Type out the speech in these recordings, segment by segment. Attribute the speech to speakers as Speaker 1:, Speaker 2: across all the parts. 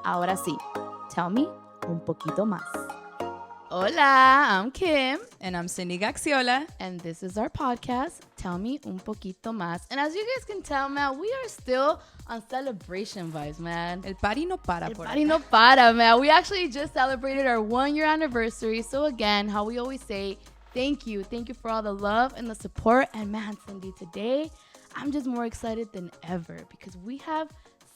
Speaker 1: Ahora sí, tell me un poquito más. Hola, I'm Kim.
Speaker 2: And I'm Cindy Gaxiola.
Speaker 1: And this is our podcast, Tell Me Un Poquito Más. And as you guys can tell, man, we are still on celebration vibes, man.
Speaker 2: El party no para.
Speaker 1: El party no para, man. We actually just celebrated our 1-year anniversary. So again, how we always say, thank you. Thank you for all the love and the support. And man, Cindy, today, I'm just more excited than ever because we have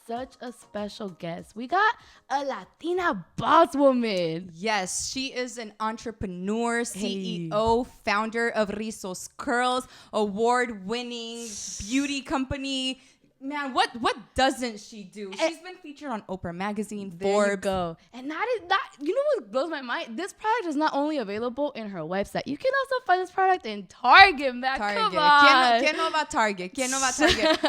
Speaker 1: such a special guest. We got a Latina boss woman.
Speaker 2: Yes, she is an entrepreneur, CEO, founder of Rizos Curls, award-winning beauty company. Man, what doesn't she do? She's been featured on Oprah Magazine, Forbes.
Speaker 1: You go. And that, you know what blows my mind? This product is not only available in her website. You can also find this product in Target, man.
Speaker 2: Target.
Speaker 1: Come on.
Speaker 2: ¿Quién no va a Target? ¿Quién no va a Target?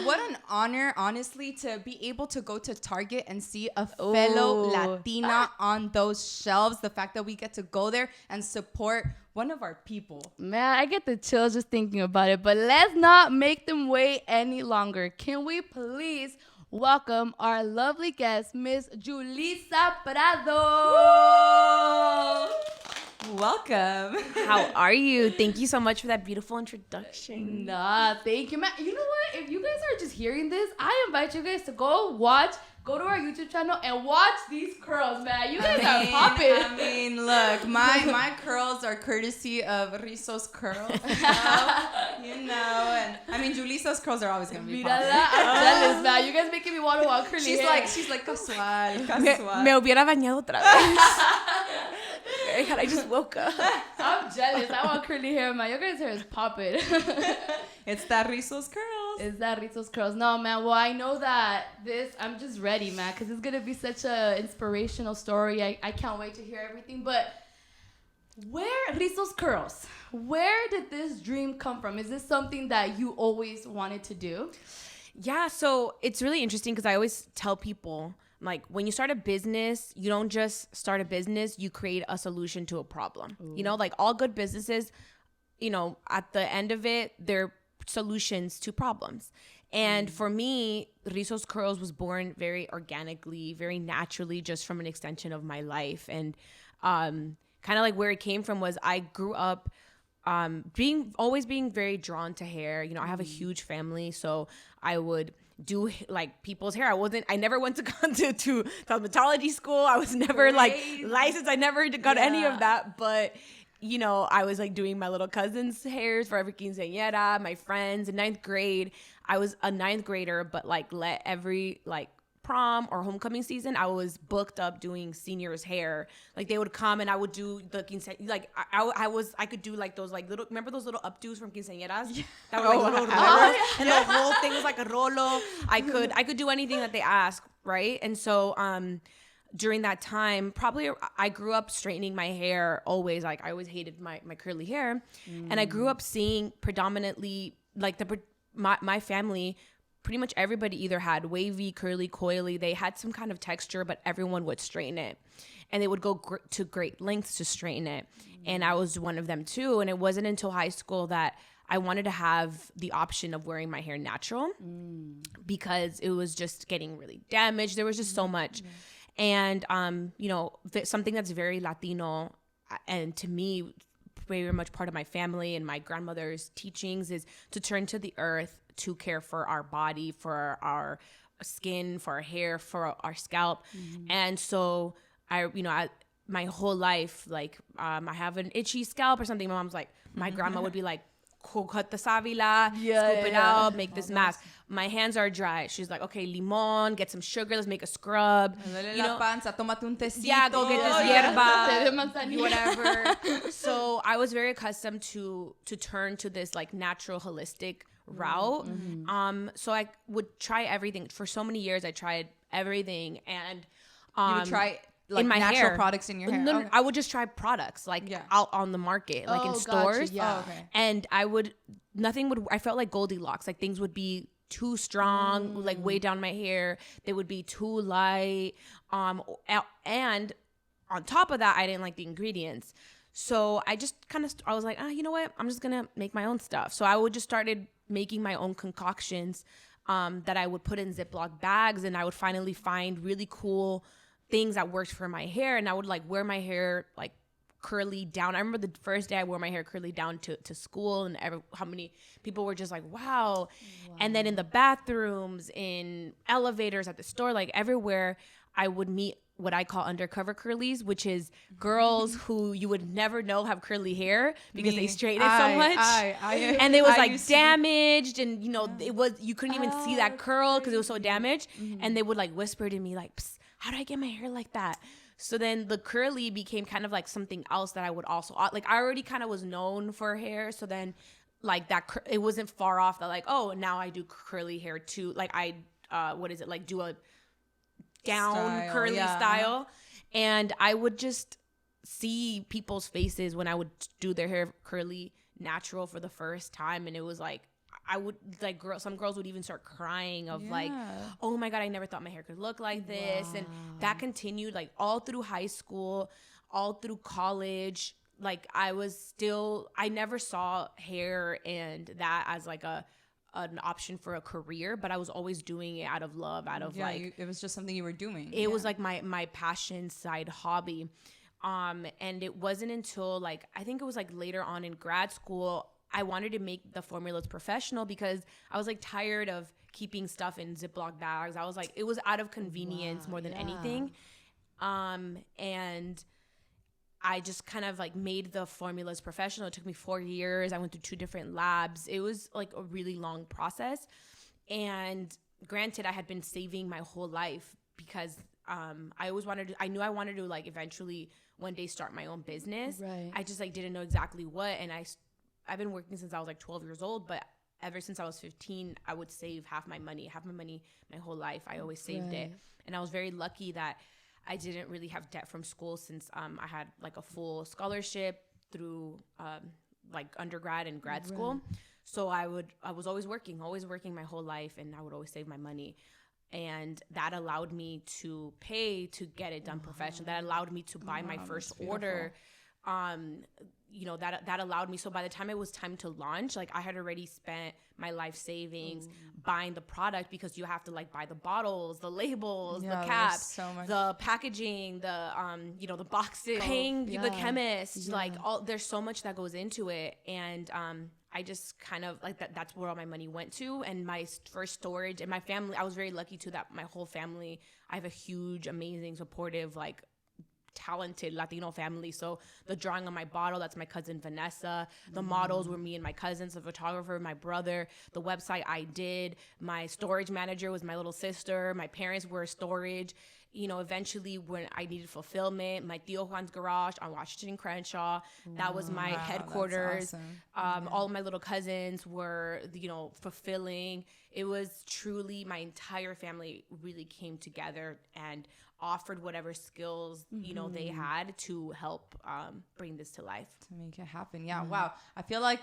Speaker 2: What an honor, honestly, to be able to go to Target and see a fellow Latina on those shelves. The fact that we get to go there and support one of our people.
Speaker 1: Man, I get the chills just thinking about it. But let's not make them wait any longer. Can we please welcome our lovely guest, Miss Julissa Prado?
Speaker 2: Welcome.
Speaker 3: How are you? Thank you so much for that beautiful introduction.
Speaker 1: Nah, thank you, man. You know what? If you guys are just hearing this, I invite you guys to go to our YouTube channel and watch these curls, man. You guys are popping.
Speaker 2: I mean, look, my curls are courtesy of Rizos Curls. You know, and I mean, Julissa's curls are always gonna be popping.
Speaker 1: I'm jealous, man. You guys making me want to walk curly hair.
Speaker 2: She's like casual.
Speaker 3: Me hubiera bañado otra vez. I just woke up.
Speaker 1: I'm jealous. I want curly hair, man. Your guys' hair is popping.
Speaker 2: It's that Rizos Curls.
Speaker 1: It's that Rizos Curls. No, man. Well, I know that I'm just ready, man, because it's going to be such an inspirational story. I can't wait to hear everything. But Rizos Curls, where did this dream come from? Is this something that you always wanted to do?
Speaker 3: Yeah, so it's really interesting because I always tell people, like, when you start a business, you don't just start a business, you create a solution to a problem. Ooh. You know, like all good businesses, you know, at the end of it, they're solutions to problems. And for me, Rizos Curls was born very organically, very naturally, just from an extension of my life. And kind of like where it came from was I grew up always being very drawn to hair. You know, I have a huge family, so I would do like people's hair. I never went to cosmetology school. I was never like licensed. I never got any of that. But, you know, I was like doing my little cousin's hairs for every quinceañera, my friends. In 9th grade, I was a 9th grader, but like every like prom or homecoming season, I was booked up doing seniors' hair. Like they would come and I would do the quinceañera. Like I could do like those like little, remember those little updos from quinceañeras? That were like little rollers, and the whole thing was like a rolo. I could do anything that they asked, right? And so during that time, probably I grew up straightening my hair always. Like I always hated my curly hair, and I grew up seeing predominantly like my family. Pretty much everybody either had wavy, curly, coily. They had some kind of texture, but everyone would straighten it. And they would go to great lengths to straighten it. And I was one of them too. And it wasn't until high school that I wanted to have the option of wearing my hair natural because it was just getting really damaged. There was just so much. And, you know, something that's very Latino and to me, very much part of my family and my grandmother's teachings is to turn to the earth to care for our body, for our skin, for our hair, for our scalp. And so my whole life, like I have an itchy scalp or something. My mom's like, my grandma would be like, cut the savila, scoop it out, make this mask. My hands are dry. She's like, okay, limon, get some sugar, let's make a scrub.
Speaker 2: You know, panza, tómate un tecito.
Speaker 3: Yeah, go get this hierba, whatever. So I was very accustomed to turn to this like natural, holistic route. So I would try everything. For so many years, I tried everything. And
Speaker 2: you would try like
Speaker 3: in my
Speaker 2: natural
Speaker 3: hair.
Speaker 2: Products in your hair.
Speaker 3: No, I would just try products like out on the market, like in stores. And I felt like Goldilocks. Like things would be too strong, like way down my hair. They would be too light. And on top of that, I didn't like the ingredients. So I just I was like, you know what? I'm just going to make my own stuff. So I would just started making my own concoctions that I would put in Ziploc bags, and I would finally find really cool things that worked for my hair. And I would like wear my hair like curly down. I remember the first day I wore my hair curly down to school, and how many people were just like, wow. And then in the bathrooms, in elevators, at the store, like everywhere, I would meet what I call undercover curlies, which is girls who you would never know have curly hair because they straighten it so much. And it was like damaged, and you know, it was, you couldn't even see that curl because it was so damaged. And they would like whisper to me like, psst, how do I get my hair like that? So then the curly became kind of like something else that I would also like. I already kind of was known for hair, so then like that it wasn't far off that like, oh, now I do curly hair too. Like I like do a down curly style. And I would just see people's faces when I would do their hair curly natural for the first time, and it was like, I would like some girls would even start crying of like, oh my God, I never thought my hair could look like this. And that continued like all through high school, all through college. Like I never saw hair and that as like an option for a career, but I was always doing it out of love, out of it
Speaker 2: was just something you were doing.
Speaker 3: It was like my passion side hobby. And it wasn't until like, I think it was like later on in grad school, I wanted to make the formulas professional because I was like tired of keeping stuff in Ziploc bags. I was like, it was out of convenience more than anything. And I just kind of like made the formulas professional. It took me 4 years. I went through 2 different labs. It was like a really long process. And granted, I had been saving my whole life because I knew I wanted to like eventually one day start my own business.
Speaker 1: Right.
Speaker 3: I just like didn't know exactly what. And I've been working since I was like 12 years old, but ever since I was 15, I would save half my money my whole life. I always saved it. And I was very lucky that I didn't really have debt from school since I had like a full scholarship through like undergrad and grad school. So I was always working my whole life, and I would always save my money. And that allowed me to pay to get it done professionally. That allowed me to buy my first order. You know, that allowed me. So by the time it was time to launch, like I had already spent my life savings buying the product, because you have to like buy the bottles, the labels, the caps, the packaging, the you know, the boxes, paying the chemist, like there's so much that goes into it. And I just kind of like that's where all my money went to. And my first storage, and my family, I was very lucky too that my whole family, I have a huge, amazing, supportive, like talented Latino family. So the drawing on my bottle, that's my cousin Vanessa. The models were me and my cousins, the photographer, my brother. The website I did. My storage manager was my little sister. My parents were storage. You know, eventually when I needed fulfillment, my Tio Juan's garage on Washington and Crenshaw, that was my headquarters. Awesome. All of my little cousins were, you know, fulfilling. It was truly, my entire family really came together and offered whatever skills, you know, they had to help bring this to life. To
Speaker 2: make it happen. Yeah. Wow. I feel like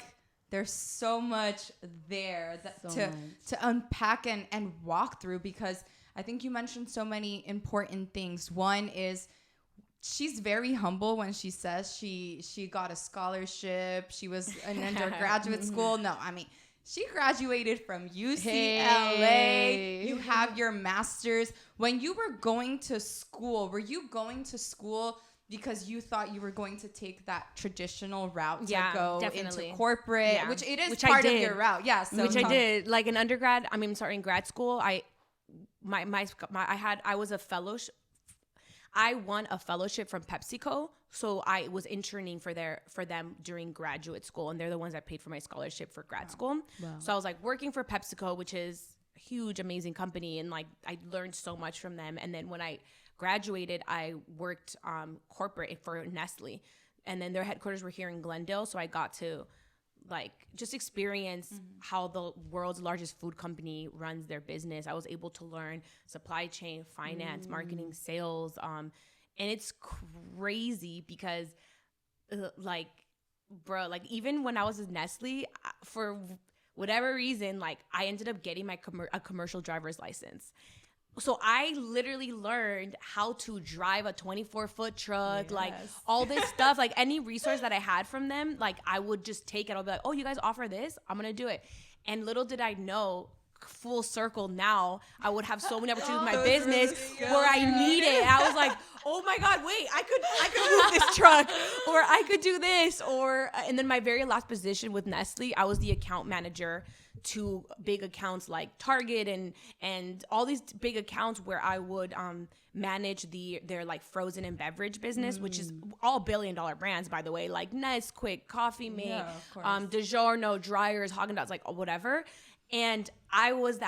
Speaker 2: there's so much there to unpack and walk through, because I think you mentioned so many important things. One is she's very humble when she says she got a scholarship. She was in undergraduate school. No, I mean, she graduated from UCLA. Hey. You have your master's. When you were going to school, were you going to school because you thought you were going to take that traditional route to go definitely into corporate, which it is part of your route. Yeah, so
Speaker 3: which I did. Like in undergrad, in grad school, I was a fellowship. I won a fellowship from PepsiCo, so I was interning for them during graduate school, and they're the ones that paid for my scholarship for grad school. Wow. So I was like working for PepsiCo, which is a huge, amazing company, and like I learned so much from them. And then when I graduated, I worked corporate for Nestlé, and then their headquarters were here in Glendale, so I got to like just experience how the world's largest food company runs their business. I was able to learn supply chain, finance, marketing, sales. And it's crazy because like, bro, like even when I was at Nestle, for whatever reason, like I ended up getting a commercial driver's license. So I literally learned how to drive a 24-foot truck, like all this stuff, like any resource that I had from them, like I would just take it. I'll be like, oh, you guys offer this? I'm going to do it. And little did I know, full circle now, I would have so many opportunities with my business where I need it. And I was like, oh my God, wait, I could move this truck, or I could do this, or and then my very last position with Nestlé, I was the account manager to big accounts like Target and all these big accounts where I would manage their like frozen and beverage business, which is all $1 billion brands, by the way, like Nesquik, Coffee Mate, DiGiorno, Dryers, Haagen-Dazs, like whatever. And I was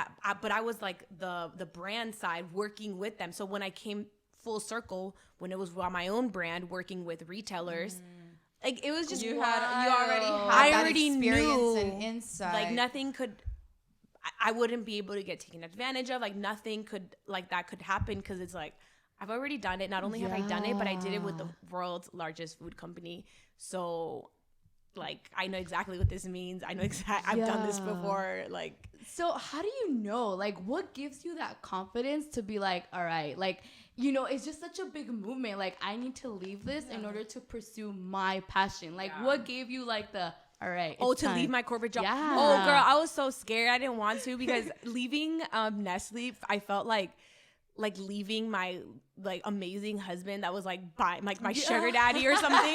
Speaker 3: but I was like the brand side working with them. So when I came full circle, when it was on my own brand working with retailers, like it was just
Speaker 2: you already had that experience and insight.
Speaker 3: Like nothing could, I wouldn't be able to get taken advantage of. Like nothing could like that could happen, because it's like I've already done it. Not only have I done it, but I did it with the world's largest food company. So like I know exactly what this means. I know exactly. I've done this before. Like,
Speaker 1: so how do you know? Like, what gives you that confidence to be like, all right, like, you know, it's just such a big movement. Like, I need to leave this in order to pursue my passion. Like, what gave you like the, all right,
Speaker 3: to time. Leave my corporate job?
Speaker 1: Yeah.
Speaker 3: Oh, girl, I was so scared. I didn't want to, because leaving Nestle, I felt like leaving my like amazing husband that was like my sugar daddy or something.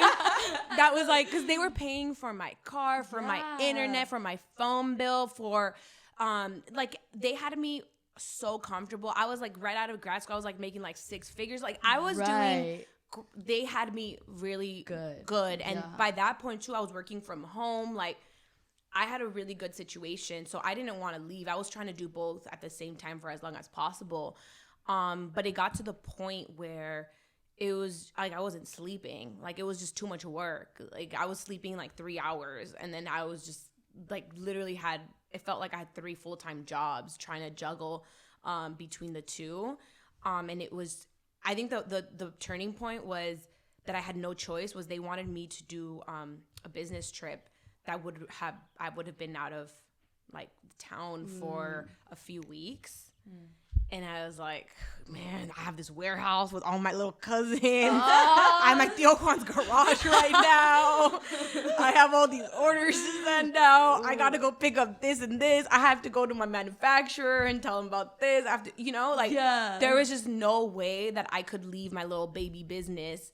Speaker 3: That was like, because they were paying for my car, for my internet, for my phone bill, for like they had me so comfortable. I was like right out of grad school. I was like making like 6 figures. Like I was doing, they had me really good. And by that point too, I was working from home. Like I had a really good situation. So I didn't want to leave. I was trying to do both at the same time for as long as possible. But it got to the point where it was like I wasn't sleeping. Like it was just too much work. Like I was sleeping like 3 hours, and then I was just like literally it felt like I had 3 full-time jobs trying to juggle between the two. And it was, I think the turning point was that I had no choice. Was they wanted me to do a business trip that I would have been out of like town for a few weeks. And I was like, man, I have this warehouse with all my little cousins. I'm at Tío Juan's garage right now. I have all these orders to send out. I got to go pick up this and this. I have to go to my manufacturer and tell them about this. I have to, there was just no way that I could leave my little baby business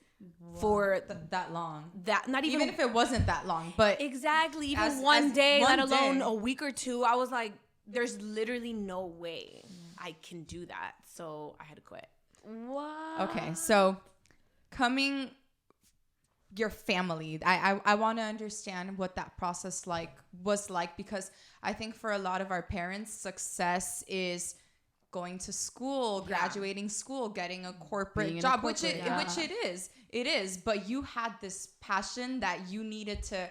Speaker 3: for
Speaker 2: that long.
Speaker 3: That not even
Speaker 2: if it wasn't that long, but
Speaker 3: exactly, even one day, let alone a week or two. I was like, there's literally no way I can do that. So I had to quit.
Speaker 1: What?
Speaker 2: Okay, so your family, I want to understand what that process was like, because I think for a lot of our parents, success is going to school, graduating school, getting a corporate job, which it is. But you had this passion that you needed to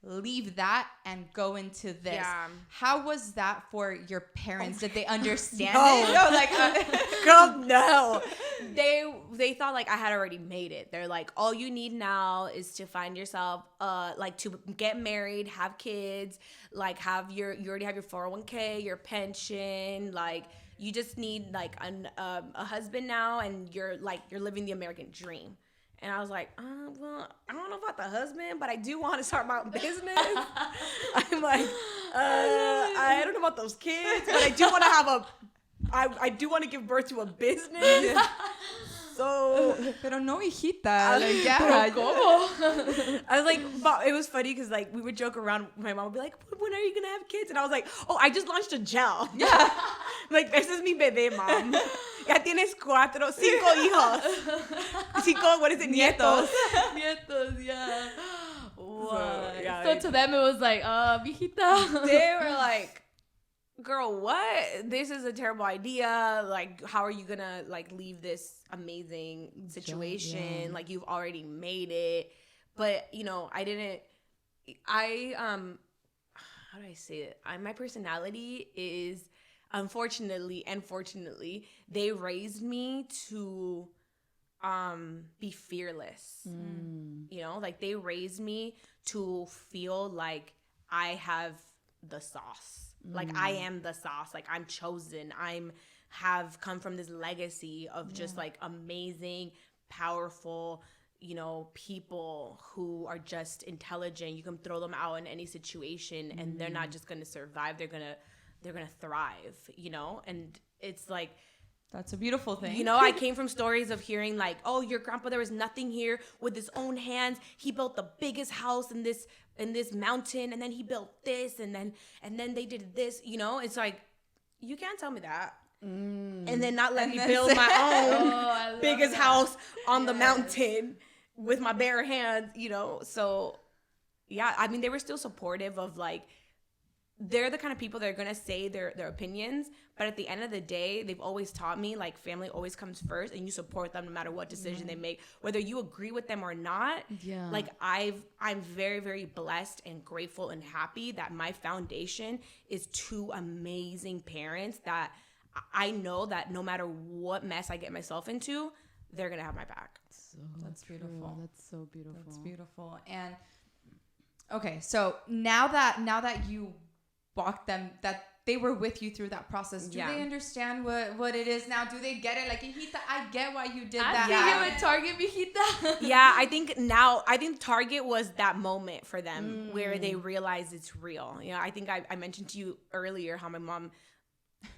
Speaker 2: leave that and go into this. Yeah. How was that for your parents? Did they understand it?
Speaker 3: No, like, girl, no. They thought like I had already made it. They're like, all you need now is to find yourself, like to get married, have kids, like you already have your 401k, your pension, like you just need like a husband now, and you're living the American dream. And I was like, well, I don't know about the husband, but I do want to start my own business. I'm like, I don't know about those kids, but I do want to have I do want to give birth to a business. So,
Speaker 2: pero no, hijita. Like, yeah.
Speaker 3: I was like, but it was funny because like we would joke around. My mom would be like, when are you gonna have kids? And I was like, oh, I just launched a gel. Yeah. Like, this is mi bebé, mom. Ya tienes 5 hijos. What is it? Nietos.
Speaker 1: Nietos, yeah. Wow.
Speaker 3: So,
Speaker 1: so to them it was like, mijita.
Speaker 3: They were like, girl, what? This is a terrible idea. Like, how are you gonna like leave this amazing situation? Yeah. Like, you've already made it. But how do I say it? My personality is, unfortunately and fortunately, they raised me to be fearless. Like they raised me to feel like I have the sauce. Like I am the sauce. Like I'm chosen. Have come from this legacy of just like amazing, powerful, people who are just intelligent. You can throw them out in any situation and they're not just going to survive. They're going to they're gonna thrive, and it's like,
Speaker 2: that's a beautiful thing.
Speaker 3: I came from stories of hearing like, oh, your grandfather was nothing here with his own hands. He built the biggest house in this mountain, and then he built this, and then they did this. It's like, you can't tell me that, and then not let me build my own biggest house on the mountain with my bare hands. So yeah, I mean, they were still supportive of like, they're the kind of people that are going to say their opinions, but at the end of the day, they've always taught me like family always comes first, and you support them no matter what decision they make, whether you agree with them or not.
Speaker 1: Yeah.
Speaker 3: Like I'm very, very blessed and grateful and happy that my foundation is two amazing parents that I know that no matter what mess I get myself into, they're going to have my back.
Speaker 2: That's beautiful.
Speaker 1: That's so beautiful.
Speaker 2: That's beautiful. And okay, so now that you walked them, that they were with you through that process, do they understand what it is now? Do they get it? Like, hijita, I get why you did that.
Speaker 1: I think Target, mijita.
Speaker 3: Yeah, I think Target was that moment for them where they realized it's real. I think I mentioned to you earlier how my mom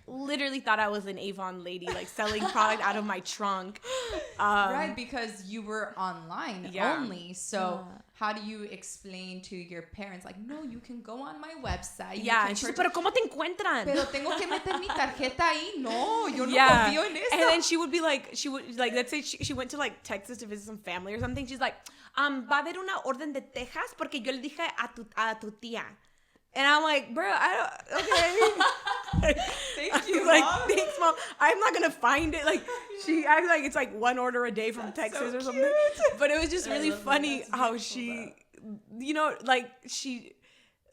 Speaker 3: literally thought I was an Avon lady, like selling product out of my trunk.
Speaker 2: Right, because you were online only. So how do you explain to your parents, like, no, you can go on my website.
Speaker 3: Yeah, and she's like, pero ¿cómo te encuentran?
Speaker 2: Pero tengo que meter mi tarjeta ahí. No, yo no confío en eso.
Speaker 3: And then she would let's say she went to like Texas to visit some family or something. She's like, va a haber una orden de Texas porque yo le dije a tu tía. And I'm like, bro, okay.
Speaker 2: Thank you,
Speaker 3: like,
Speaker 2: Mom.
Speaker 3: thanks, Mom. I'm not gonna find it. Like, she acts like it's like one order a day from Texas
Speaker 2: so
Speaker 3: or something.
Speaker 2: cute.
Speaker 3: But it was just really funny how she,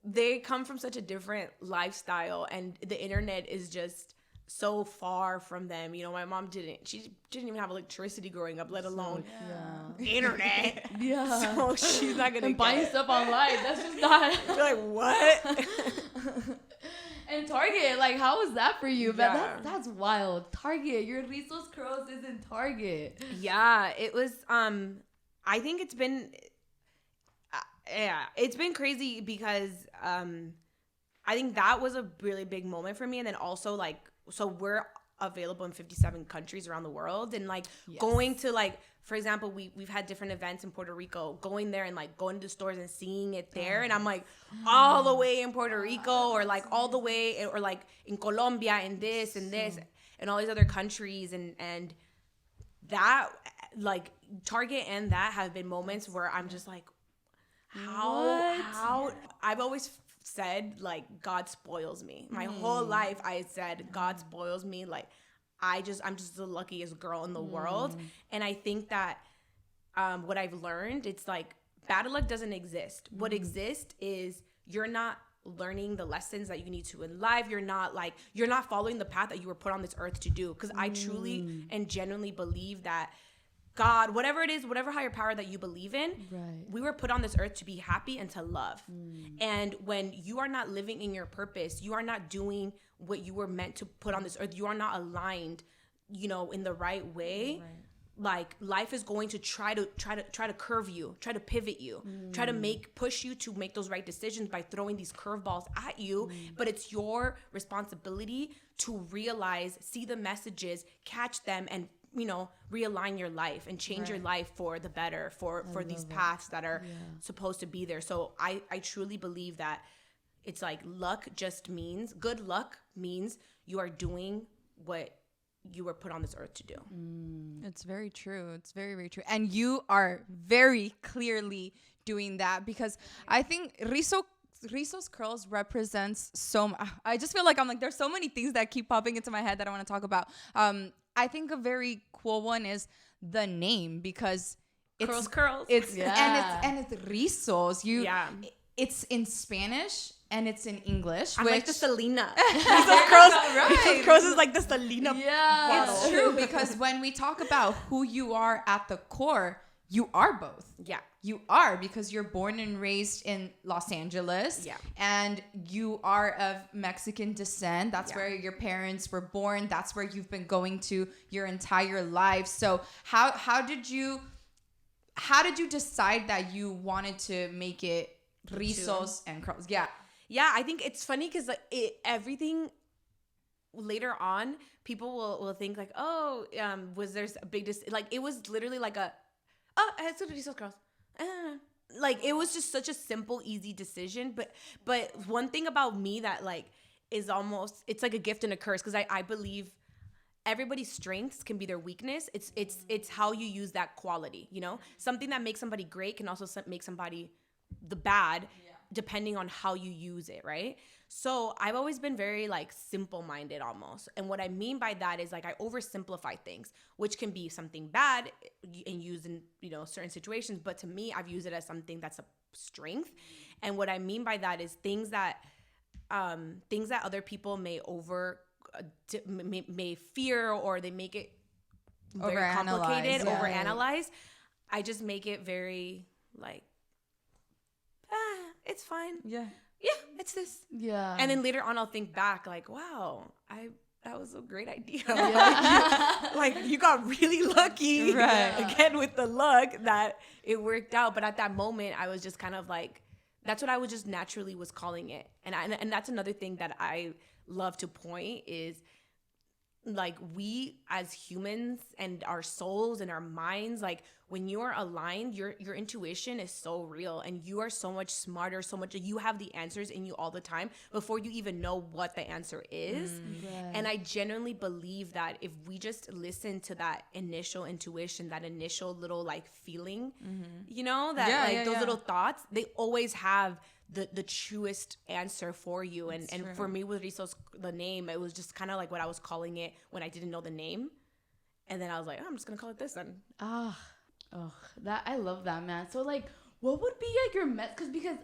Speaker 3: they come from such a different lifestyle, and the internet is just so far from them. My mom didn't even have electricity growing up, let alone internet.
Speaker 1: Yeah.
Speaker 3: So she's not gonna
Speaker 1: buying stuff online. That's just not.
Speaker 3: You're like, what?
Speaker 1: And Target, like, how was that for you?
Speaker 3: Yeah.
Speaker 1: But that's wild. Target, your Rizos Curls is in Target.
Speaker 3: Yeah, it was. I think it's been. It's been crazy because I think that was a really big moment for me, and then also like, so we're available in 57 countries around the world, and like going to like, for example, we've had different events in Puerto Rico, going there and like going to stores and seeing it there, and I'm like all the way in Puerto Rico, or like all the way, or like in Colombia and this and this and all these other countries, and that, like, Target and that have been moments where I'm just like, how I've always said, like, God spoils me. My whole life I said God spoils me. Like, I'm just the luckiest girl in the world. And I think that what I've learned, it's like bad luck doesn't exist. What exists is you're not learning the lessons that you need to in life. You're not following the path that you were put on this earth to do. Because I truly and genuinely believe that God, whatever it is, whatever higher power that you believe in, we were put on this earth to be happy and to love. And when you are not living in your purpose, you are not doing what you were meant to put on this earth, you are not aligned, in the right way. Like, life is going to try to curve you, try to pivot you, try to push you to make those right decisions by throwing these curveballs at you. But it's your responsibility to realize, see the messages, catch them, and realign your life and change your life for the better, for these paths that are supposed to be there. So I truly believe that it's like good luck means you are doing what you were put on this earth to do.
Speaker 2: It's very true. It's very, very true. And you are very clearly doing that, because I think Rizos Curls represents I just feel like there's so many things that keep popping into my head that I want to talk about. I think a very cool one is the name, because it's
Speaker 3: Curls.
Speaker 2: It's and it's Rizos. It's in Spanish and it's in English.
Speaker 3: I'm like the Selena. Rizos Curls. Rizos Curls is like the Selena.
Speaker 1: Yeah,
Speaker 2: it's true, because when we talk about who you are at the core, you are both.
Speaker 3: Yeah.
Speaker 2: You are, because you're born and raised in Los Angeles. Yeah. And you are of Mexican descent. That's where your parents were born. That's where you've been going to your entire life. So how did you decide that you wanted to make it Rizos and Curls? Yeah.
Speaker 3: Yeah, I think it's funny because everything later on, people will think like, oh, was there a big like it was literally like I had to do Rizos Curls. Like it was just such a simple, easy decision. But one thing about me that like is almost, it's like a gift and a curse, because I believe everybody's strengths can be their weakness. It's how you use that quality, you know? Something that makes somebody great can also make somebody the bad, depending on how you use it, right? So I've always been very like simple-minded almost. And what I mean by that is like I oversimplify things, which can be something bad and used in, you know, certain situations. But to me, I've used it as something that's a strength. And what I mean by that is things that other people may may fear, or they make it very complicated, overanalyze. I just make it very like, it's fine. Yeah, it's this. Yeah. And then later on, I'll think back like, wow, that was a great idea. Like you got really lucky again with the luck that it worked out. But at that moment, I was just kind of like, that's what I was just naturally was calling it. And that's another thing that I love to point is like we as humans and our souls and our minds, like when you're aligned, your intuition is so real, and you are so much smarter, so much, you have the answers in you all the time before you even know what the answer is. And I genuinely believe that if we just listen to that initial intuition, that initial little like feeling, you know, that those little thoughts, they always have the truest answer for you. And for me with Rizos, the name, it was just kind of like what I was calling it when I didn't know the name. And then I was like, oh, I'm just going to call it this then.
Speaker 1: That I love that, man. So like, what would be like your because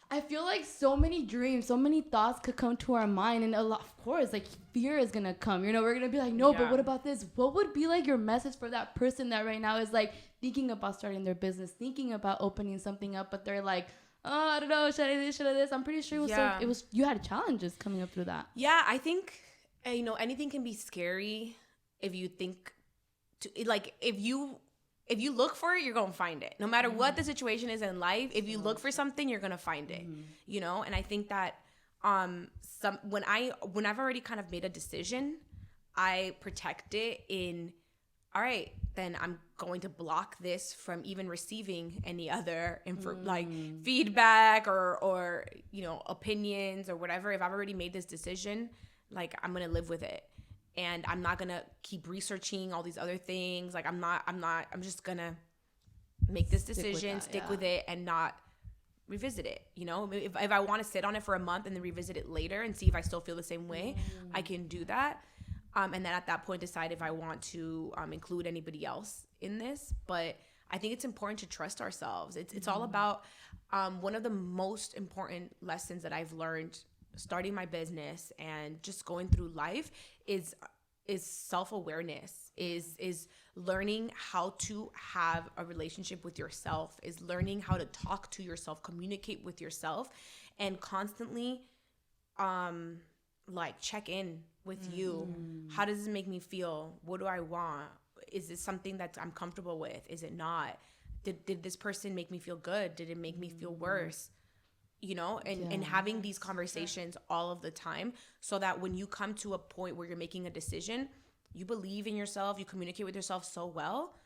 Speaker 1: I feel like so many dreams, so many thoughts could come to our mind, and a lot, of course, like fear is going to come, you know, we're going to be like, no, but what about this? What would be like your message for that person that right now is like thinking about starting their business, thinking about opening something up, but they're like, oh, I don't know, should I do this, should I do this? I'm pretty sure it was you had challenges coming up through that.
Speaker 3: Yeah, I think, you know, anything can be scary if you think like if you look for it, you're gonna find it. No matter what the situation is in life, if you look for something, you're gonna find it. You know, and I think that when I've already kind of made a decision, I protect it in, all right, then I'm going to block this from even receiving any other like feedback or you know, opinions or whatever. If I've already made this decision, like I'm gonna live with it, and I'm not gonna keep researching all these other things. Like I'm just gonna make this decision, stick with it, and not revisit it. You know, if I want to sit on it for a month and then revisit it later and see if I still feel the same way, I can do that. And then at that point decide if I want to include anybody else in this. But I think it's important to trust ourselves. It's all about one of the most important lessons that I've learned starting my business and just going through life is self-awareness, is learning how to have a relationship with yourself, is learning how to talk to yourself, communicate with yourself, and constantly like check in with you. How does this make me feel? What do I want? Is this something that I'm comfortable with? Is it not? Did this person make me feel good? Did it make me feel worse? You know, and having these conversations all of the time, so that when you come to a point where you're making a decision, you believe in yourself, you communicate with yourself so well,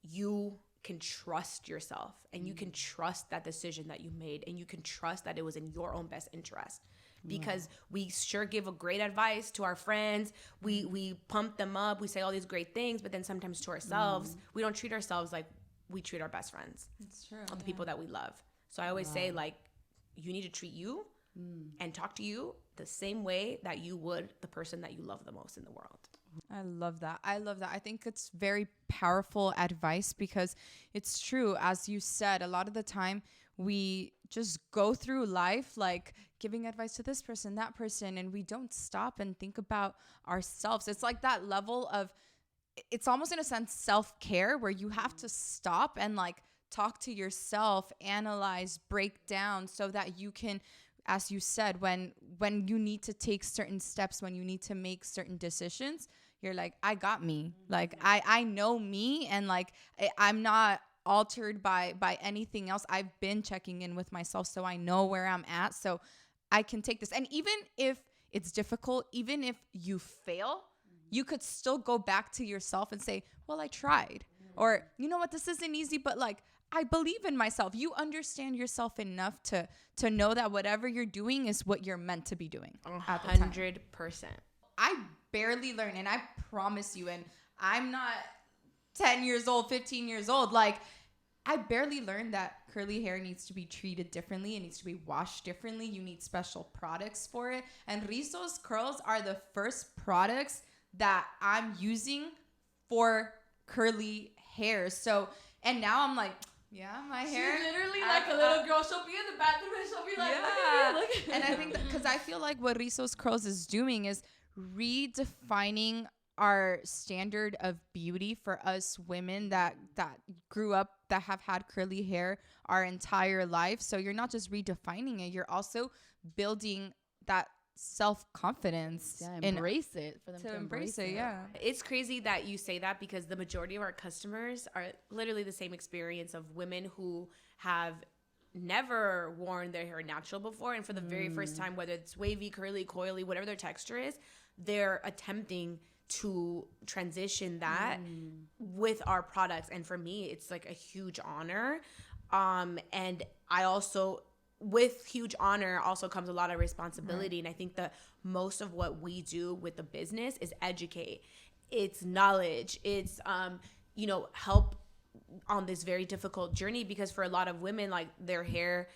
Speaker 3: you can trust yourself, and you can trust that decision that you made, and you can trust that it was in your own best interest. Because we sure give a great advice to our friends, we pump them up, we say all these great things, but then sometimes to ourselves, we don't treat ourselves like we treat our best friends.
Speaker 2: It's true.
Speaker 3: Or the people that we love. So I always say, like, you need to treat you and talk to you the same way that you would the person that you love the most in the world.
Speaker 2: I love that. I think it's very powerful advice, because it's true. As you said, a lot of the time we just go through life like giving advice to this person, that person, and we don't stop and think about ourselves. It's like that level of, it's almost in a sense self-care, where you have to stop and like talk to yourself, analyze, break down, so that you can, as you said, when you need to take certain steps, when you need to make certain decisions, you're like, I got me. Like I know me, and like I'm not altered by anything else. I've been checking in with myself, so I know where I'm at, so I can take this. And even if it's difficult, even if you fail, you could still go back to yourself and say, well, I tried. Or, you know what, this isn't easy, but like, I believe in myself. You understand yourself enough to know that whatever you're doing is what you're meant to be doing.
Speaker 3: 100%.
Speaker 2: I barely learn, and I promise you, and I'm not 10 years old, 15 years old. Like, I barely learned that curly hair needs to be treated differently. It needs to be washed differently. You need special products for it. And Rizos Curls are the first products that I'm using for curly hair. So, and now I'm like, yeah, my hair.
Speaker 1: She's literally like a little girl. She'll be in the bathroom and she'll be like,
Speaker 2: yeah.
Speaker 1: look at me.
Speaker 2: And I think because I feel like what Rizos Curls is doing is redefining our standard of beauty for us women that grew up, that have had curly hair our entire life. So you're not just redefining it, you're also building that self-confidence.
Speaker 1: Yeah, embrace it for them to embrace it.
Speaker 2: Yeah.
Speaker 3: It's crazy that you say that, because the majority of our customers are literally the same experience of women who have never worn their hair natural before, and for the very first time, whether it's wavy, curly, coily, whatever their texture is, they're attempting to transition that with our products. And for me, it's like a huge honor. And I also, with huge honor also comes a lot of responsibility. Right. And I think that most of what we do with the business is educate. It's knowledge. It's, help on this very difficult journey, because for a lot of women, like, their hair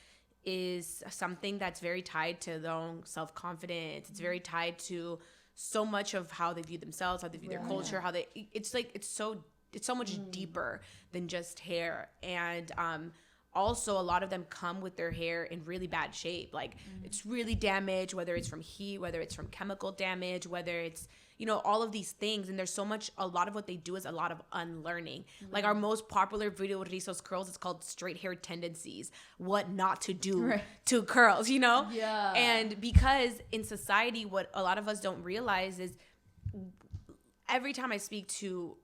Speaker 3: is something that's very tied to their own self-confidence. It's very tied to so much of how they view themselves, how they view their culture, how they, it's so much deeper than just hair. And, also, a lot of them come with their hair in really bad shape. Like, it's really damaged, whether it's from heat, whether it's from chemical damage, whether it's, all of these things. And there's so much, a lot of what they do is a lot of unlearning. Like, our most popular video with Rizos Curls is called Straight Hair Tendencies, what not to do to curls,
Speaker 1: Yeah.
Speaker 3: And because in society, what a lot of us don't realize is, every time I speak to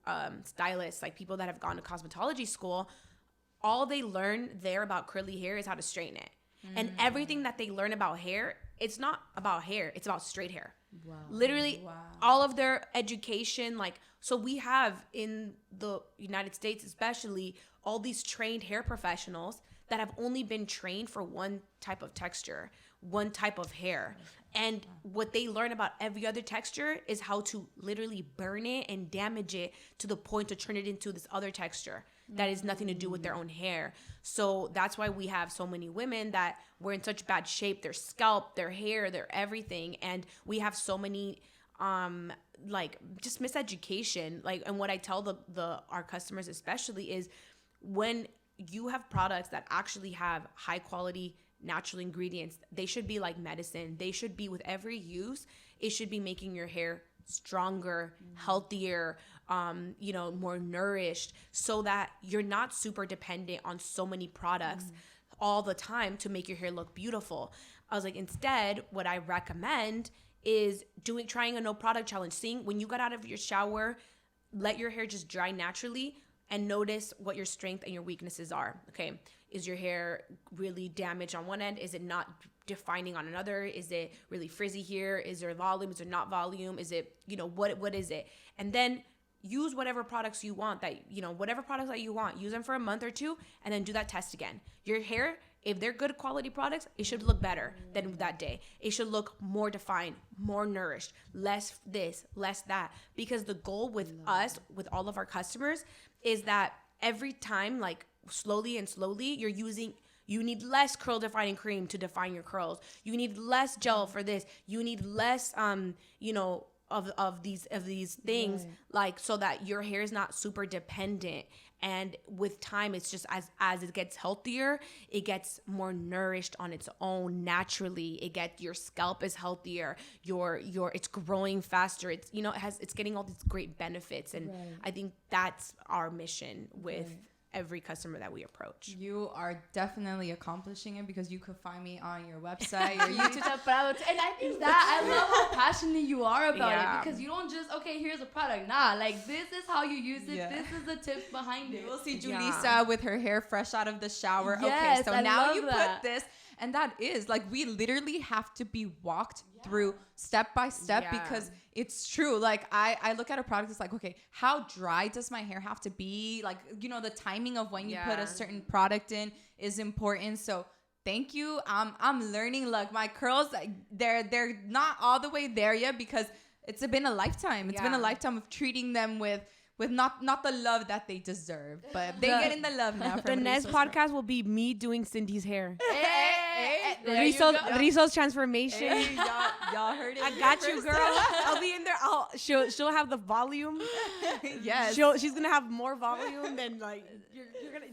Speaker 3: stylists, like people that have gone to cosmetology school, all they learn there about curly hair is how to straighten it. And everything that they learn about hair, it's not about hair, it's about straight hair. Wow. Literally, all of their education, like, so we have in the United States especially, all these trained hair professionals that have only been trained for one type of texture, one type of hair. And what they learn about every other texture is how to literally burn it and damage it to the point to turn it into this other texture that has nothing to do with their own hair. So that's why we have so many women that were in such bad shape, their scalp, their hair, their everything. And we have so many just miseducation. Like, and what I tell our customers especially is, when you have products that actually have high quality natural ingredients, they should be like medicine. They should be, with every use, it should be making your hair stronger, healthier, more nourished, so that you're not super dependent on so many products all the time to make your hair look beautiful. I was like, instead, what I recommend is trying a no product challenge. Seeing when you got out of your shower, let your hair just dry naturally and notice what your strength and your weaknesses are. Okay. Is your hair really damaged on one end? Is it not defining on another? Is it really frizzy here? Is there volume? Is there not volume? Is it, what is it? And then use whatever products you want whatever products that you want, use them for a month or two, and then do that test again. Your hair, if they're good quality products, it should look better than that day. It should look more defined, more nourished, less this, less that. Because the goal with us, with all of our customers, is that every time, like, slowly, you need less curl defining cream to define your curls. You need less gel for this. You need less, of these things, like, so that your hair is not super dependent. And with time, it's just as it gets healthier, it gets more nourished on its own naturally. Your scalp is healthier. It's growing faster. It's it's getting all these great benefits. And I think that's our mission with every customer that we approach.
Speaker 2: You are definitely accomplishing it, because you could find me on your website, your YouTube.
Speaker 1: And I think that I love how passionate you are about it, because you don't just, okay, here's a product. Nah, like, this is how you use it. This is the tips behind it.
Speaker 2: You'll see Julissa with her hair fresh out of the shower. Yes, okay, so now you put this, And that is like, we literally have to be walked through step by step because it's true. Like I look at a product, it's like, okay, how dry does my hair have to be? Like, you know, the timing of when you put a certain product in is important. So thank you. I'm learning. Like, my curls, they're not all the way there yet because it's been a lifetime. It's been a lifetime of treating them with not the love that they deserve, but they getting the love now.
Speaker 3: The next podcast will be me doing Cindy's hair.
Speaker 2: Hey,
Speaker 3: Rizo's transformation.
Speaker 2: Hey, y'all heard it.
Speaker 3: I got you, girl. I'll be in there. She'll have the volume.
Speaker 2: Yes.
Speaker 3: She's gonna have more volume than like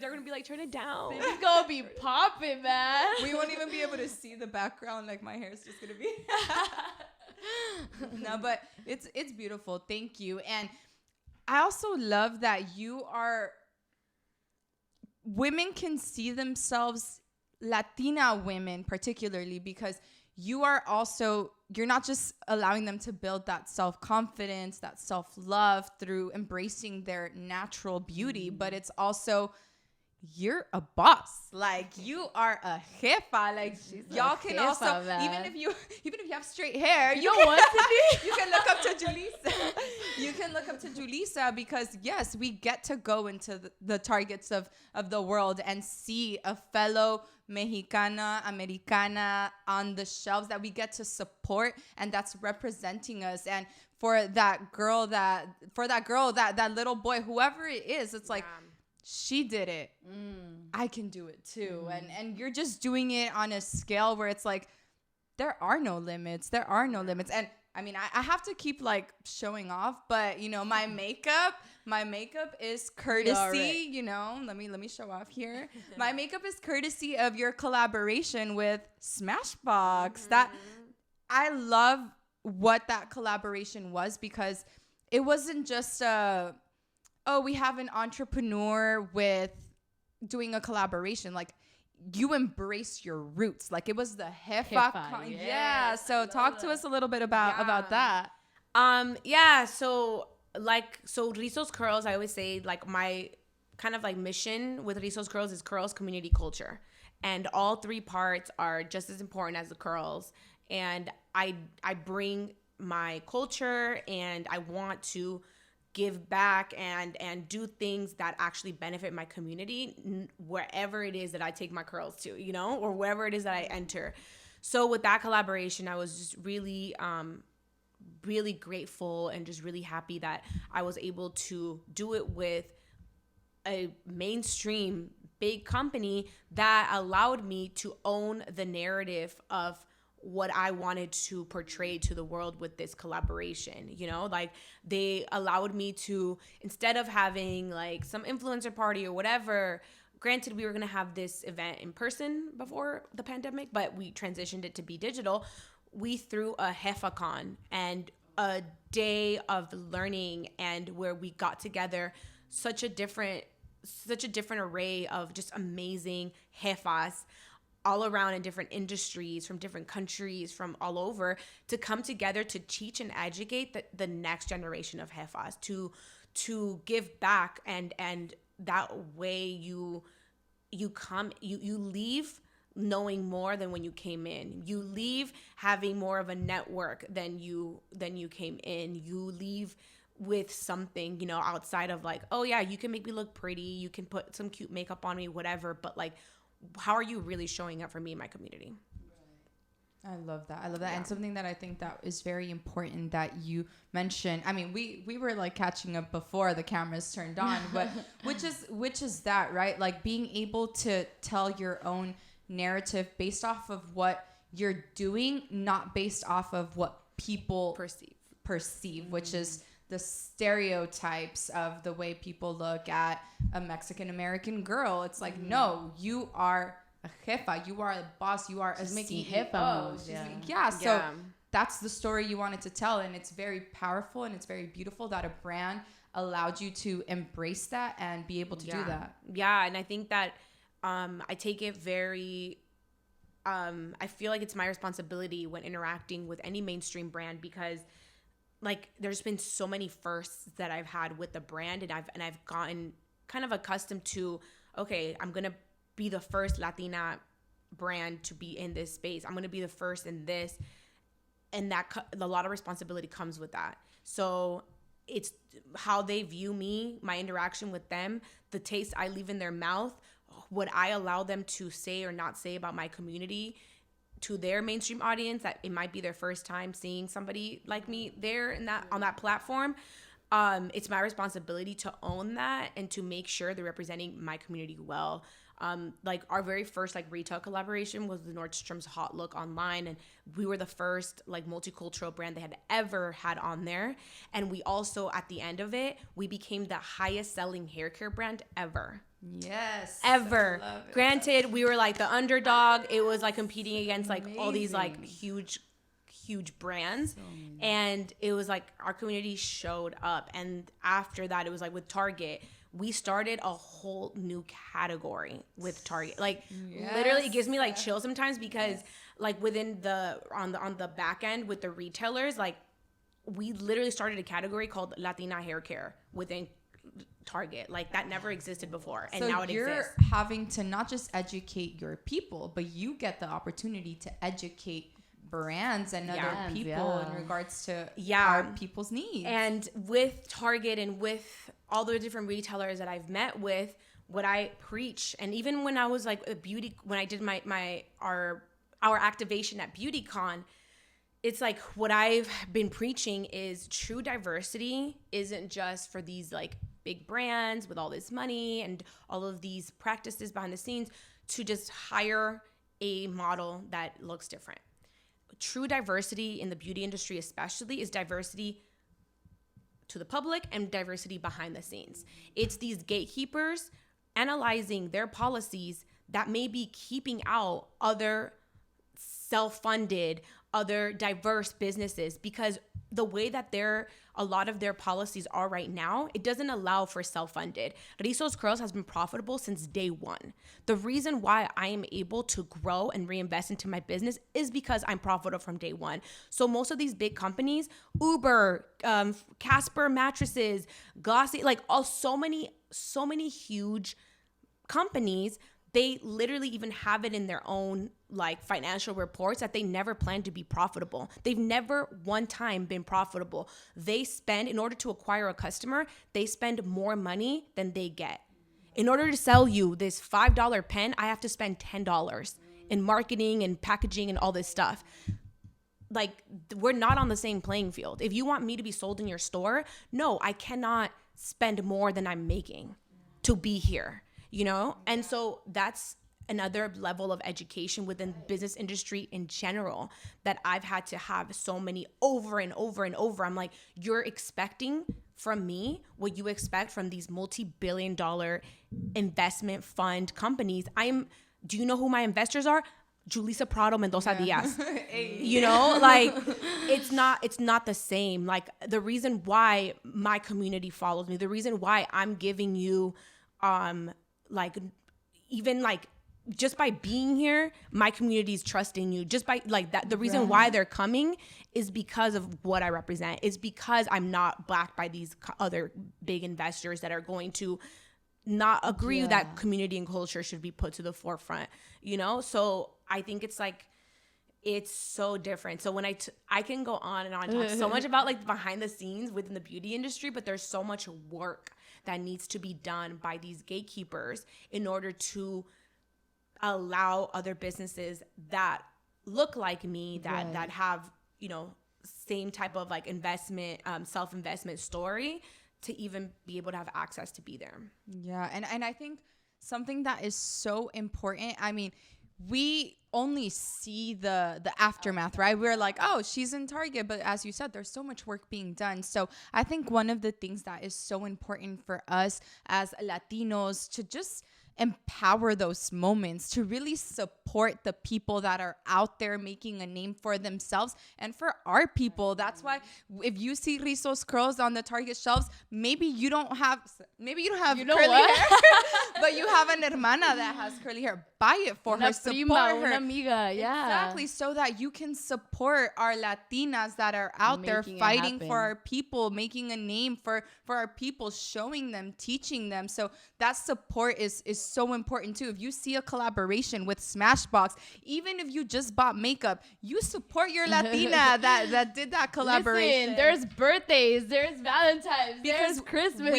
Speaker 3: they're gonna be like, turn it down.
Speaker 1: It's gonna be popping, man.
Speaker 2: We won't even be able to see the background. Like, my hair is just gonna be. No, but it's beautiful. Thank you. And I also love that women can see themselves, Latina women particularly, because you're not just allowing them to build that self-confidence, that self-love through embracing their natural beauty, but it's also, you're a boss. Like, you are a jefa. Like, y'all can jefa, also, man. even if you have straight hair, you can look up to Julissa. You can look up to Julissa because, yes, we get to go into the targets of the world and see a fellow Mexicana, Americana on the shelves that we get to support, and that's representing us. And for that girl, that little boy, whoever it is, it's like, she did it. I can do it too. And you're just doing it on a scale where it's like, there are no limits. There are no limits. And I mean, I have to keep like showing off, but you know, my makeup is courtesy, you know, let me show off here. My makeup is courtesy of your collaboration with Smashbox. That I love what that collaboration was, because it wasn't just we have an entrepreneur with doing a collaboration. Like, you embrace your roots. Like, it was the jefa. Yeah. So talk to us a little bit about that.
Speaker 3: So Rizos Curls, I always say, like, my kind of like mission with Rizos Curls is curls, community, culture. And all three parts are just as important as the curls. And I bring my culture, and I want to give back and do things that actually benefit my community wherever it is that I take my curls to, you know, or wherever it is that I enter. So with that collaboration, I was just really, really grateful and just really happy that I was able to do it with a mainstream big company that allowed me to own the narrative of what I wanted to portray to the world with this collaboration. You know, like, they allowed me to, instead of having like some influencer party or whatever, granted we were going to have this event in person before the pandemic, but we transitioned it to be digital. We threw a JefaCon and a day of learning, and where we got together such a different array of just amazing jefas all around in different industries, from different countries, from all over, to come together to teach and educate the next generation of jefas, to give back, and that way you leave knowing more than when you came in. You leave having more of a network than you came in. You leave with something, you know, outside of like, oh yeah, you can make me look pretty, you can put some cute makeup on me, whatever, but like, how are you really showing up for me and my community?
Speaker 2: I love that. Yeah. And something that I think that is very important that you mentioned. I mean, we were like catching up before the cameras turned on, but which is that, right? Like, being able to tell your own narrative based off of what you're doing, not based off of what people perceive, which is the stereotypes of the way people look at a Mexican American girl. It's like, no, you are a jefa, you are a boss, you are
Speaker 1: She's
Speaker 2: a
Speaker 1: making
Speaker 2: CEO.
Speaker 1: jefa moves.
Speaker 2: So that's the story you wanted to tell, and it's very powerful and it's very beautiful that a brand allowed you to embrace that and be able to do that.
Speaker 3: Yeah, and I think that I take it very I feel like it's my responsibility when interacting with any mainstream brand, because like, there's been so many firsts that I've had with the brand, and I've gotten kind of accustomed to, okay, I'm gonna be the first Latina brand to be in this space. I'm going to be the first in this. And a lot of responsibility comes with that. So it's how they view me, my interaction with them, the taste I leave in their mouth, what I allow them to say or not say about my community to their mainstream audience, that it might be their first time seeing somebody like me there in that on that platform. It's my responsibility to own that and to make sure they're representing my community well. Like our very first like retail collaboration was the Nordstrom's Hot Look online, and we were the first like multicultural brand they had ever had on there. And we also, at the end of it, we became the highest selling hair care brand ever.
Speaker 2: Yes.
Speaker 3: Ever. Granted, we were like the underdog. It was like competing against like all these like huge brands. And it was like our community showed up. And after that, it was like with Target, we started a whole new category with Target. Like literally it gives me like chills sometimes because like within on the back end with the retailers, like we literally started a category called Latina hair care within Target. Like that never existed before, and so now it exists.
Speaker 2: You're having to not just educate your people, but you get the opportunity to educate brands and other people in regards to our people's needs. And
Speaker 3: with Target and with all the different retailers that I've met with, what I preach, and even when I was like a beauty, when I did our activation at BeautyCon, it's like what I've been preaching is true diversity isn't just for these like big brands with all this money and all of these practices behind the scenes to just hire a model that looks different. True diversity in the beauty industry especially is diversity to the public and diversity behind the scenes. It's these gatekeepers analyzing their policies that may be keeping out other self-funded, other diverse businesses, because the way that a lot of their policies are right now, it doesn't allow for self-funded. Rizos Curls has been profitable since day one. The reason why I am able to grow and reinvest into my business is because I'm profitable from day one. So most of these big companies, Uber, Casper mattresses, Glossy, like so many huge companies, they literally even have it in their own like financial reports that they never plan to be profitable. They've never one time been profitable. They spend, in order to acquire a customer, they spend more money than they get. In order to sell you this $5 pen, I have to spend $10 in marketing and packaging and all this stuff. Like, we're not on the same playing field. If you want me to be sold in your store, no, I cannot spend more than I'm making to be here. You know? And so that's another level of education within the business industry in general that I've had to have so many over and over and over. I'm like, you're expecting from me what you expect from these multi-billion-dollar investment fund companies. Do you know who my investors are? Julissa Prado, Mendoza Diaz. You know, like it's not the same. Like the reason why my community follows me, the reason why I'm giving you like even like just by being here, my community is trusting you. Just by like that, the reason why they're coming is because of what I represent. It's because I'm not backed by these other big investors that are going to not agree that community and culture should be put to the forefront, you know? So I think it's like, it's so different. So when I can go on and on and talk so much about like behind the scenes within the beauty industry, but there's so much work that needs to be done by these gatekeepers in order to allow other businesses that look like me, that have, you know, same type of like investment, self-investment story to even be able to have access to be there.
Speaker 2: Yeah. And I think something that is so important, I mean, we only see the aftermath, right? We're like, oh, she's in Target. But as you said, there's so much work being done. So I think one of the things that is so important for us as Latinos to just empower those moments, to really support the people that are out there making a name for themselves and for our people. That's why if you see Rizos Curls on the Target shelves, maybe you don't have curly hair, but you have an hermana that has curly hair. buy it for
Speaker 1: una
Speaker 2: her, support
Speaker 1: prima,
Speaker 2: her.
Speaker 1: una amiga, yeah.
Speaker 2: Exactly, so that you can support our Latinas that are out there
Speaker 1: Making it
Speaker 2: fighting
Speaker 1: happen.
Speaker 2: for our people, making a name for our people, showing them, teaching them. So that support is so important too. If you see a collaboration with Smashbox, even if you just bought makeup, you support your Latina that did that collaboration.
Speaker 1: Listen, there's birthdays, there's Valentine's,
Speaker 2: Because
Speaker 1: there's Christmas.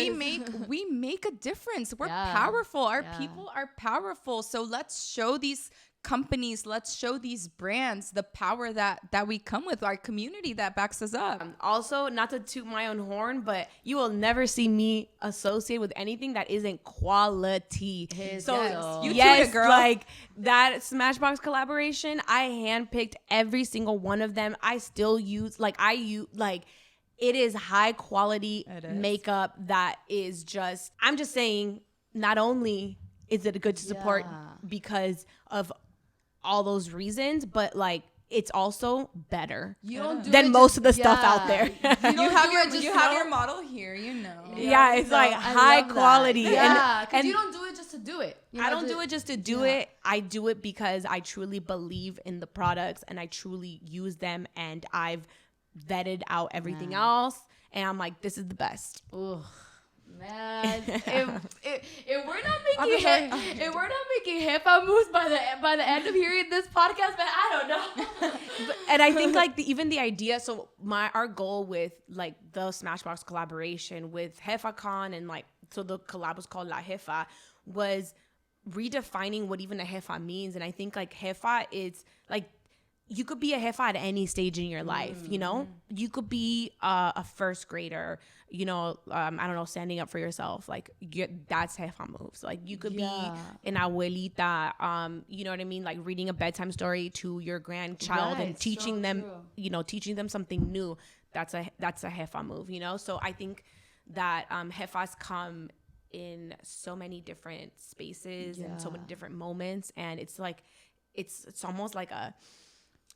Speaker 2: we make a difference. We're
Speaker 1: Yeah.
Speaker 2: powerful. Our
Speaker 1: Yeah.
Speaker 2: people are powerful. So let's show these companies, let's show these brands the power that we come with, our community that backs us up.
Speaker 3: Also, not to toot my own horn, but you will never see me associate with anything that isn't quality.
Speaker 1: Yes.
Speaker 2: You
Speaker 3: yes,
Speaker 2: toot it, girl.
Speaker 3: like that Smashbox collaboration, I handpicked every single one of them. I still use, it is high quality
Speaker 2: It is.
Speaker 3: makeup that is just, I'm just saying, not only is it good to support
Speaker 1: Yeah.
Speaker 3: because of all those reasons, but like it's also better
Speaker 1: You don't do
Speaker 3: than
Speaker 1: it
Speaker 3: most
Speaker 1: just-
Speaker 3: of the stuff
Speaker 1: yeah.
Speaker 3: out there.
Speaker 2: You have your
Speaker 1: just
Speaker 2: model here, you know.
Speaker 3: Yeah, it's like
Speaker 1: I
Speaker 3: high
Speaker 1: love that.
Speaker 3: quality.
Speaker 1: Yeah, because
Speaker 3: and
Speaker 1: you don't do it just to do it. You
Speaker 3: I
Speaker 1: know,
Speaker 3: don't do it just to do it. I do it because I truly believe in the products and I truly use them, and I've vetted out everything else, and I'm like, this is the best.
Speaker 1: Ugh. Man, if we're not making hip hop moves by the end of hearing this podcast, man, I don't know.
Speaker 3: And I think like even the idea. So our goal with like the Smashbox collaboration with JefaCon, and like, so the collab was called La Jefa, was redefining what even a jefa means. And I think like jefa is like, you could be a jefa at any stage in your life, you know? You could be a first grader, you know, I don't know, standing up for yourself. Like, that's jefa moves. Like, you could be an abuelita, you know what I mean? Like, reading a bedtime story to your grandchild and teaching them, you know, teaching them something new. That's a jefa move, you know? So I think that jefas come in so many different spaces and so many different moments. And it's like, it's almost like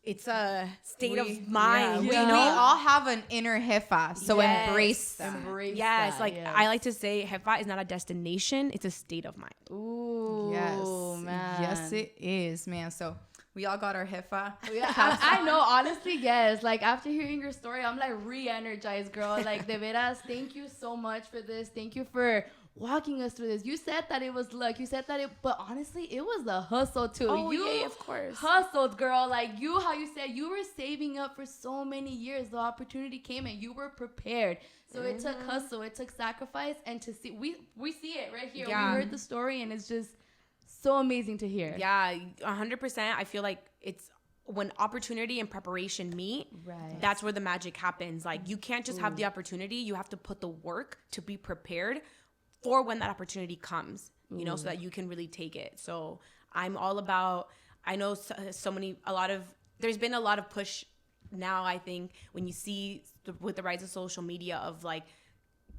Speaker 3: it's a state of mind.
Speaker 2: We
Speaker 3: You know?
Speaker 2: we all have an inner jefa, so
Speaker 3: Yes.
Speaker 2: embrace that.
Speaker 3: Yes,
Speaker 1: that,
Speaker 3: like
Speaker 1: yes.
Speaker 3: I like to say, jefa is not a destination; it's a state of mind.
Speaker 1: Ooh,
Speaker 2: Yes,
Speaker 1: man.
Speaker 2: yes, it is, man. So we all got our jefa.
Speaker 1: Yeah, I know, honestly, yes. Like, after hearing your story, I'm like re-energized, girl. Like, de veras, thank you so much for this. Thank you for walking us through this. You said that it was luck. You said that but honestly, it was the hustle too.
Speaker 3: Oh,
Speaker 1: you
Speaker 3: yeah, of course.
Speaker 1: hustled, girl. Like, how you said you were saving up for so many years. The opportunity came and you were prepared. So it took hustle, it took sacrifice, and to see, we see it right here.
Speaker 3: Yeah.
Speaker 1: We heard the story, and it's just so amazing to hear.
Speaker 3: Yeah, 100%. I feel like it's when opportunity and preparation meet.
Speaker 1: Right.
Speaker 3: That's where the magic happens. Like, you can't just have the opportunity; you have to put the work to be prepared for when that opportunity comes, you know, so that you can really take it. So I'm all about, I know there's been a lot of push now, I think, when you see with the rise of social media of like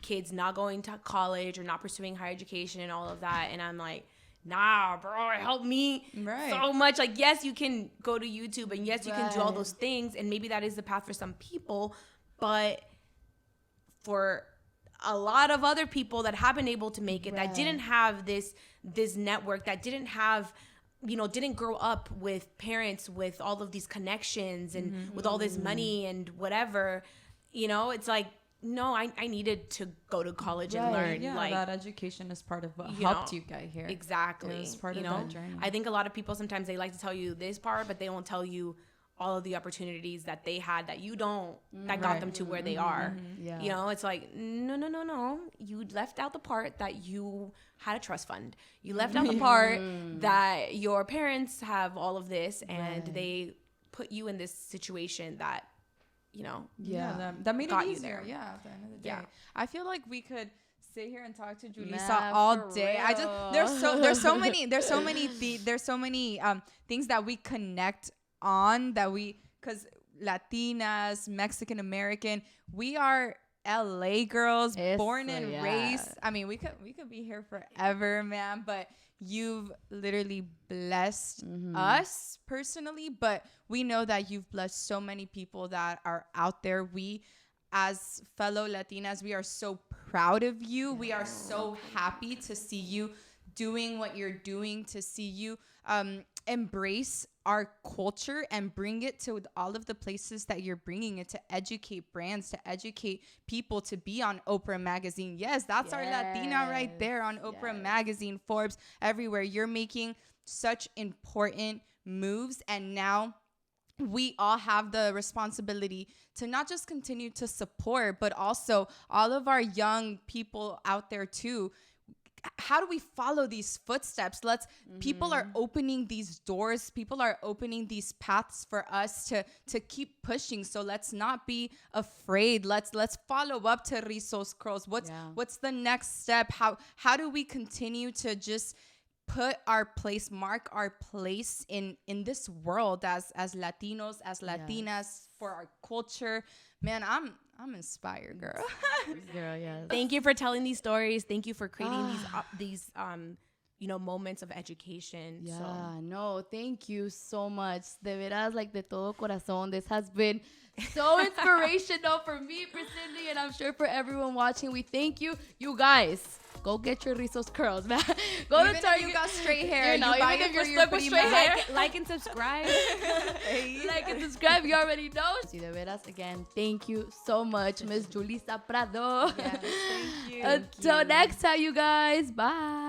Speaker 3: kids not going to college or not pursuing higher education and all of that. And I'm like, nah, bro, it helped me so much. Like, yes, you can go to YouTube, and yes, you can do all those things. And maybe that is the path for some people, but for a lot of other people that have been able to make it, that didn't have this network, that didn't have, you know, didn't grow up with parents with all of these connections and with all this money and whatever, you know, it's like, no, I needed to go to college and learn.
Speaker 2: Yeah,
Speaker 3: like,
Speaker 2: that education is part of what
Speaker 3: you
Speaker 2: helped
Speaker 3: know,
Speaker 2: you get here.
Speaker 3: Exactly.
Speaker 2: It's part
Speaker 3: you
Speaker 2: of
Speaker 3: know,
Speaker 2: that journey.
Speaker 3: I think a lot of people, sometimes they like to tell you this part, but they won't tell you all of the opportunities that they had that you don't, that got them to where they are.
Speaker 1: Yeah.
Speaker 3: You know, it's like, no. You left out the part that you had a trust fund. You left out the part that your parents have all of this and they put you in this situation that, you know,
Speaker 2: that made
Speaker 3: got
Speaker 2: it
Speaker 3: you
Speaker 2: easier.
Speaker 3: there.
Speaker 2: Yeah, at the end of the day.
Speaker 3: Yeah.
Speaker 2: I feel like we could sit here and talk to Julissa
Speaker 1: Man,
Speaker 2: all
Speaker 1: for
Speaker 2: day.
Speaker 1: real.
Speaker 2: There's so many things that we connect on, that because Latinas, Mexican American, we are LA girls, born and raised. I mean, we could be here forever, man, but you've literally blessed us personally, but we know that you've blessed so many people that are out there. We, as fellow Latinas, we are so proud of you. We are so happy to see you doing what you're doing, to see you embrace our culture and bring it to all of the places that you're bringing it, to educate brands, to educate people, to be on Oprah magazine. Yes, that's our Latina right there on Oprah magazine, Forbes, everywhere. You're making such important moves, and now we all have the responsibility to not just continue to support, but also all of our young people out there too. How do we follow these footsteps? People are opening these doors. People are opening these paths for us to keep pushing. So let's not be afraid. Let's follow up to Rizos Curls. What's the next step? How do we continue to just mark our place in this world as Latinos, as Latinas, for our culture? Man, I'm inspired, girl.
Speaker 1: Girl, yes.
Speaker 3: Thank you for telling these stories. Thank you for creating these moments of education.
Speaker 1: Yeah, no, thank you so much. De veras, like de todo corazón. This has been so inspirational for me personally, and I'm sure for everyone watching. We thank you. You guys, go get your Rizos Curls, man. Go
Speaker 2: Even
Speaker 1: to Target.
Speaker 2: if you got straight hair,
Speaker 1: You know,
Speaker 2: you buy
Speaker 1: even
Speaker 2: it
Speaker 1: if you're
Speaker 2: for your
Speaker 1: stuck with straight hair.
Speaker 3: Like and subscribe.
Speaker 1: Like and subscribe, you already know. See, de veras, again, thank you so much, Miss Julissa Prado.
Speaker 2: Yes, thank you.
Speaker 1: Until next time, you guys. Bye.